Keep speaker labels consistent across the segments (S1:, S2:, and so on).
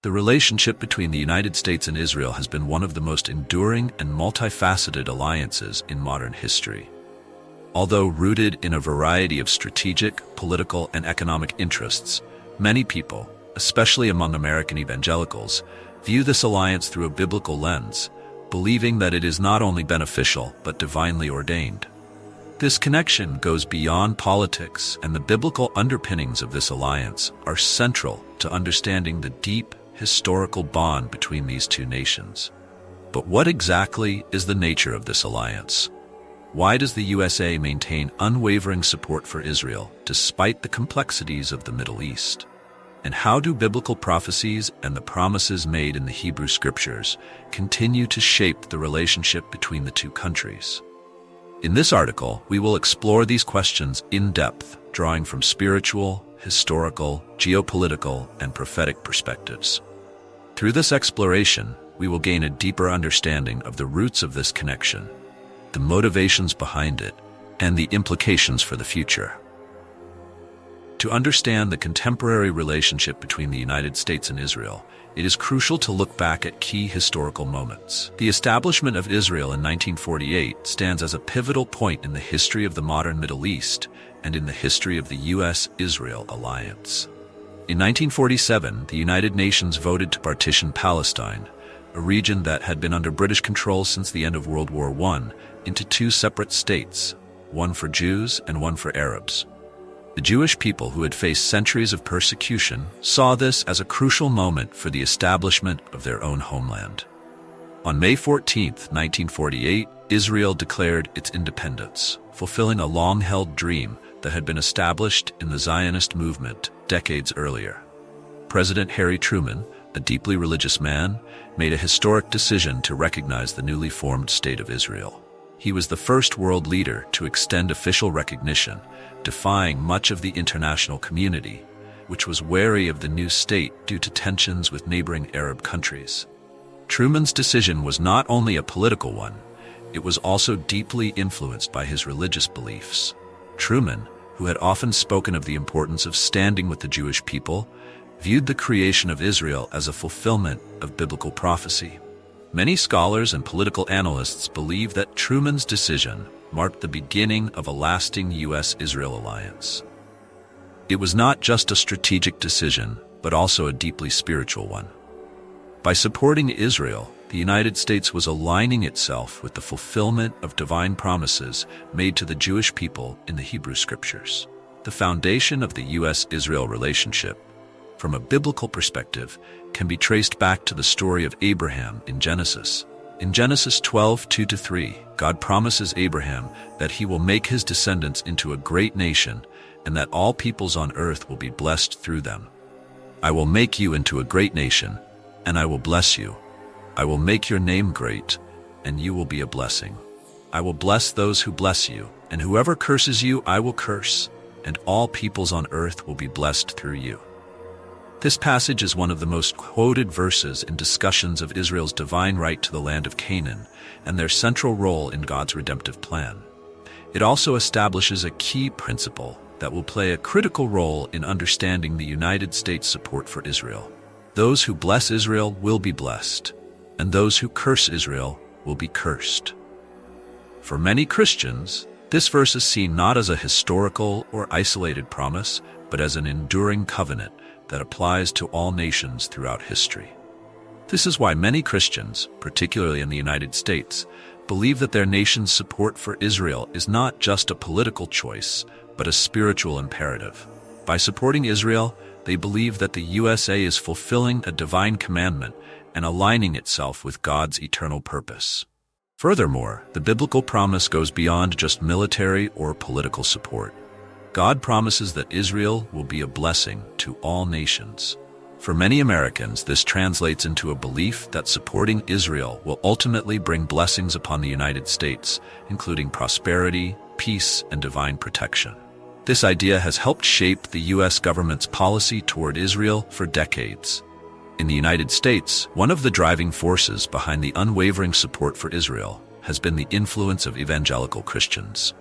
S1: The relationship between the United States and Israel has been one of the most enduring and multifaceted alliances in modern history. Although rooted in a variety of strategic, political, and economic interests, many people, especially among American evangelicals, view this alliance through a biblical lens, believing that it is not only beneficial but divinely ordained. This connection goes beyond politics, and the biblical underpinnings of this alliance are central to understanding the deep historical bond between these two nations. But what exactly is the nature of this alliance? Why does the USA maintain unwavering support for Israel despite the complexities of the Middle East? And how do biblical prophecies and the promises made in the Hebrew Scriptures continue to shape the relationship between the two countries? In this article, we will explore these questions in depth, drawing from spiritual, historical, geopolitical, and prophetic perspectives. Through this exploration, we will gain a deeper understanding of the roots of this connection, the motivations behind it, and the implications for the future. To understand the contemporary relationship between the United States and Israel, it is crucial to look back at key historical moments. The establishment of Israel in 1948 stands as a pivotal point in the history of the modern Middle East and in the history of the U.S.-Israel alliance. In 1947, the United Nations voted to partition Palestine, a region that had been under British control since the end of World War I, into two separate states, one for Jews and one for Arabs. The Jewish people, who had faced centuries of persecution, saw this as a crucial moment for the establishment of their own homeland. On May 14, 1948, Israel declared its independence, fulfilling a long-held dream that had been established in the Zionist movement decades earlier. President Harry Truman, a deeply religious man, made a historic decision to recognize the newly formed State of Israel. He was the first world leader to extend official recognition, defying much of the international community, which was wary of the new state due to tensions with neighboring Arab countries. Truman's decision was not only a political one, it was also deeply influenced by his religious beliefs. Truman, who had often spoken of the importance of standing with the Jewish people, viewed the creation of Israel as a fulfillment of biblical prophecy. Many scholars and political analysts believe that Truman's decision marked the beginning of a lasting U.S.-Israel alliance. It was not just a strategic decision, but also a deeply spiritual one. By supporting Israel, the United States was aligning itself with the fulfillment of divine promises made to the Jewish people in the Hebrew Scriptures. The foundation of the U.S.-Israel relationship, from a biblical perspective, can be traced back to the story of Abraham in Genesis. In Genesis 12:2-3, God promises Abraham that he will make his descendants into a great nation and that all peoples on earth will be blessed through them. I will make you into a great nation, and I will bless you. I will make your name great, and you will be a blessing. I will bless those who bless you, and whoever curses you I will curse, and all peoples on earth will be blessed through you. This passage is one of the most quoted verses in discussions of Israel's divine right to the land of Canaan and their central role in God's redemptive plan. It also establishes a key principle that will play a critical role in understanding the United States' support for Israel. Those who bless Israel will be blessed, and those who curse Israel will be cursed. For many Christians, this verse is seen not as a historical or isolated promise, but as an enduring covenant that applies to all nations throughout history. This is why many Christians, particularly in the United States, believe that their nation's support for Israel is not just a political choice, but a spiritual imperative. By supporting Israel, they believe that the USA is fulfilling a divine commandment and aligning itself with God's eternal purpose. Furthermore, the biblical promise goes beyond just military or political support. God promises that Israel will be a blessing to all nations. For many Americans, this translates into a belief that supporting Israel will ultimately bring blessings upon the United States, including prosperity, peace, and divine protection. This idea has helped shape the U.S. government's policy toward Israel for decades. In the United States, one of the driving forces behind the unwavering support for Israel has been the influence of evangelical Christians.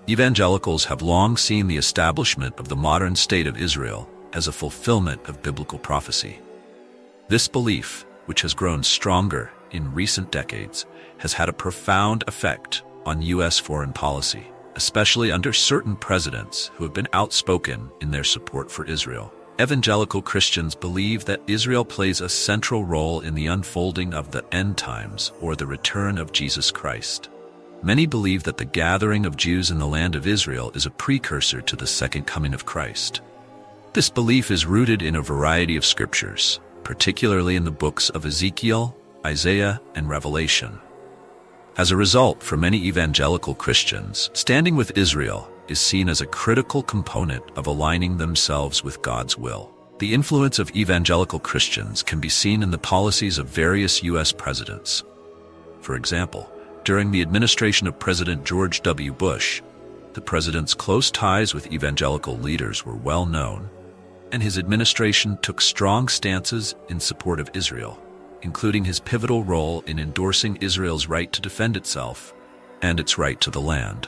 S1: Evangelicals have long seen the establishment of the modern state of Israel as a fulfillment of biblical prophecy. This belief, which has grown stronger in recent decades, has had a profound effect on U.S. foreign policy, especially under certain presidents who have been outspoken in their support for Israel. Evangelical Christians believe that Israel plays a central role in the unfolding of the end times, or the return of Jesus Christ. Many believe that the gathering of Jews in the land of Israel is a precursor to the second coming of Christ. This belief is rooted in a variety of scriptures, particularly in the books of Ezekiel, Isaiah, and Revelation. As a result, for many evangelical Christians, standing with Israel is seen as a critical component of aligning themselves with God's will. The influence of evangelical Christians can be seen in the policies of various U.S. presidents. For example, during the administration of President George W. Bush, the president's close ties with evangelical leaders were well known, and his administration took strong stances in support of Israel, including his pivotal role in endorsing Israel's right to defend itself and its right to the land.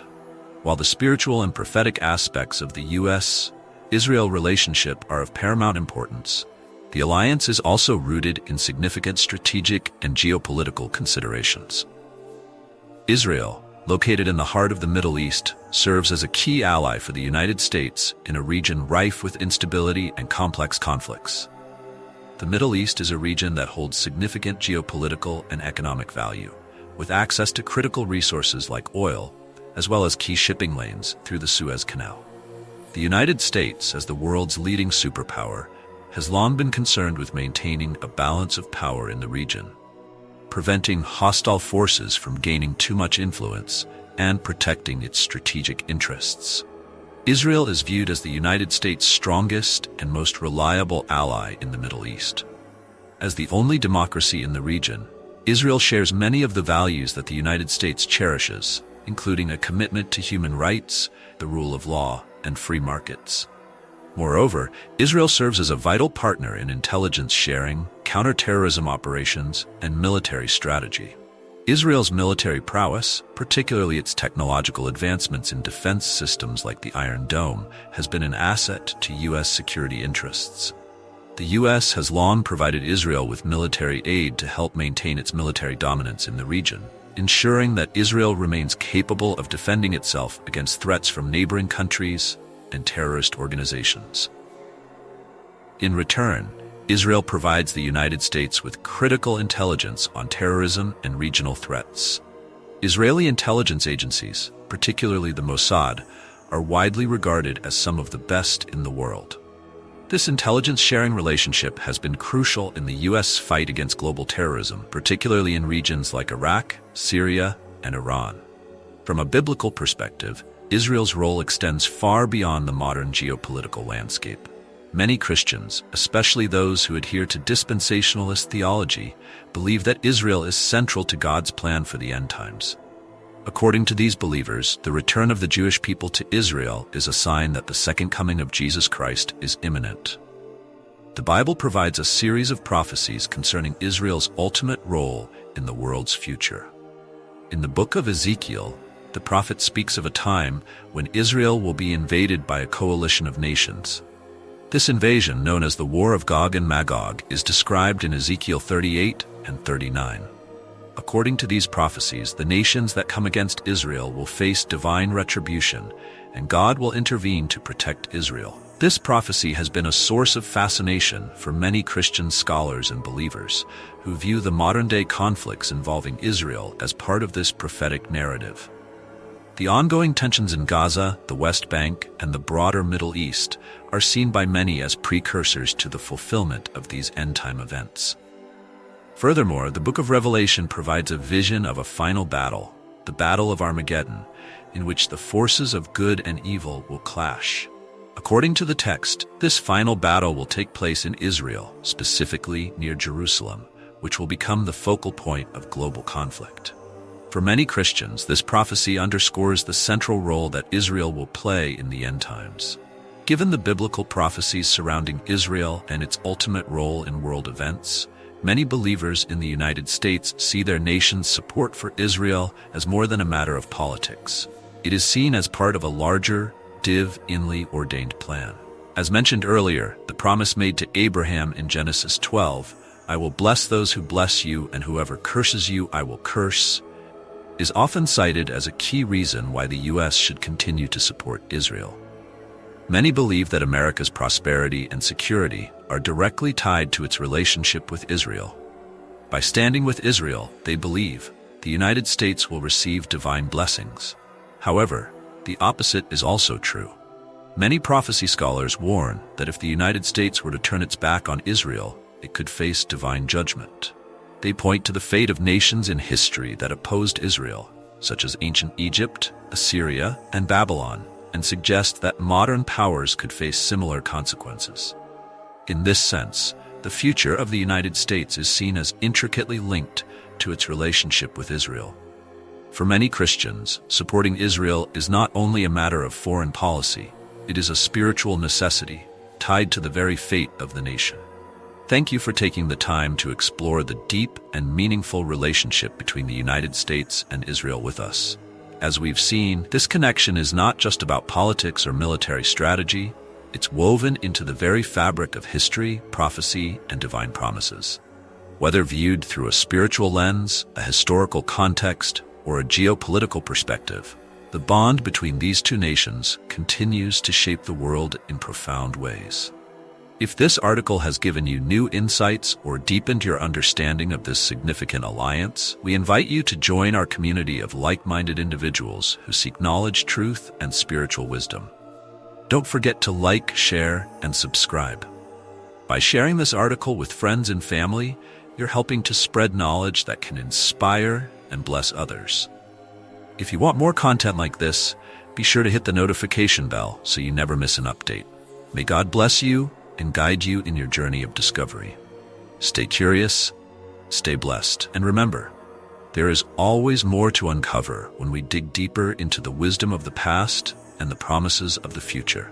S1: While the spiritual and prophetic aspects of the U.S.-Israel relationship are of paramount importance, the alliance is also rooted in significant strategic and geopolitical considerations. Israel, located in the heart of the Middle East, serves as a key ally for the United States in a region rife with instability and complex conflicts. The Middle East is a region that holds significant geopolitical and economic value, with access to critical resources like oil, as well as key shipping lanes through the Suez Canal. The United States, as the world's leading superpower, has long been concerned with maintaining a balance of power in the region, preventing hostile forces from gaining too much influence and protecting its strategic interests. Israel is viewed as the United States' strongest and most reliable ally in the Middle East. As the only democracy in the region, Israel shares many of the values that the United States cherishes, including a commitment to human rights, the rule of law, and free markets. Moreover, Israel serves as a vital partner in intelligence sharing, counterterrorism operations, and military strategy. Israel's military prowess, particularly its technological advancements in defense systems like the Iron Dome, has been an asset to U.S. security interests. The U.S. has long provided Israel with military aid to help maintain its military dominance in the region, ensuring that Israel remains capable of defending itself against threats from neighboring countries and terrorist organizations. In return, Israel provides the United States with critical intelligence on terrorism and regional threats. Israeli intelligence agencies, particularly the Mossad, are widely regarded as some of the best in the world. This intelligence-sharing relationship has been crucial in the U.S. fight against global terrorism, particularly in regions like Iraq, Syria, and Iran. From a biblical perspective, Israel's role extends far beyond the modern geopolitical landscape. Many Christians, especially those who adhere to dispensationalist theology, believe that Israel is central to God's plan for the end times. According to these believers, the return of the Jewish people to Israel is a sign that the second coming of Jesus Christ is imminent. The Bible provides a series of prophecies concerning Israel's ultimate role in the world's future. In the book of Ezekiel, the prophet speaks of a time when Israel will be invaded by a coalition of nations. This invasion, known as the War of Gog and Magog, is described in Ezekiel 38 and 39. According to these prophecies, the nations that come against Israel will face divine retribution, and God will intervene to protect Israel. This prophecy has been a source of fascination for many Christian scholars and believers who view the modern-day conflicts involving Israel as part of this prophetic narrative. The ongoing tensions in Gaza, the West Bank, and the broader Middle East are seen by many as precursors to the fulfillment of these end-time events. Furthermore, the book of Revelation provides a vision of a final battle, the Battle of Armageddon, in which the forces of good and evil will clash. According to the text, this final battle will take place in Israel, specifically near Jerusalem, which will become the focal point of global conflict. For many Christians, this prophecy underscores the central role that Israel will play in the end times. Given the biblical prophecies surrounding Israel and its ultimate role in world events, many believers in the United States see their nation's support for Israel as more than a matter of politics. It is seen as part of a larger, divinely ordained plan. As mentioned earlier, the promise made to Abraham in Genesis 12 "I will bless those who bless you, and whoever curses you, I will curse," is often cited as a key reason why the U.S. should continue to support Israel. Many believe that America's prosperity and security are directly tied to its relationship with Israel. By standing with Israel, they believe the United States will receive divine blessings. However, the opposite is also true. Many prophecy scholars warn that if the United States were to turn its back on Israel, it could face divine judgment. They point to the fate of nations in history that opposed Israel, such as ancient Egypt, Assyria, and Babylon, and suggest that modern powers could face similar consequences. In this sense, the future of the United States is seen as intricately linked to its relationship with Israel. For many Christians, supporting Israel is not only a matter of foreign policy, it is a spiritual necessity tied to the very fate of the nation. Thank you for taking the time to explore the deep and meaningful relationship between the United States and Israel with us. As we've seen, this connection is not just about politics or military strategy, it's woven into the very fabric of history, prophecy, and divine promises. Whether viewed through a spiritual lens, a historical context, or a geopolitical perspective, the bond between these two nations continues to shape the world in profound ways. If this article has given you new insights or deepened your understanding of this significant alliance, we invite you to join our community of like-minded individuals who seek knowledge, truth, and spiritual wisdom. Don't forget to like, share, and subscribe. By sharing this article with friends and family, you're helping to spread knowledge that can inspire and bless others. If you want more content like this, be sure to hit the notification bell so you never miss an update. May God bless you and guide you in your journey of discovery. Stay curious, stay blessed, and remember, there is always more to uncover when we dig deeper into the wisdom of the past and the promises of the future.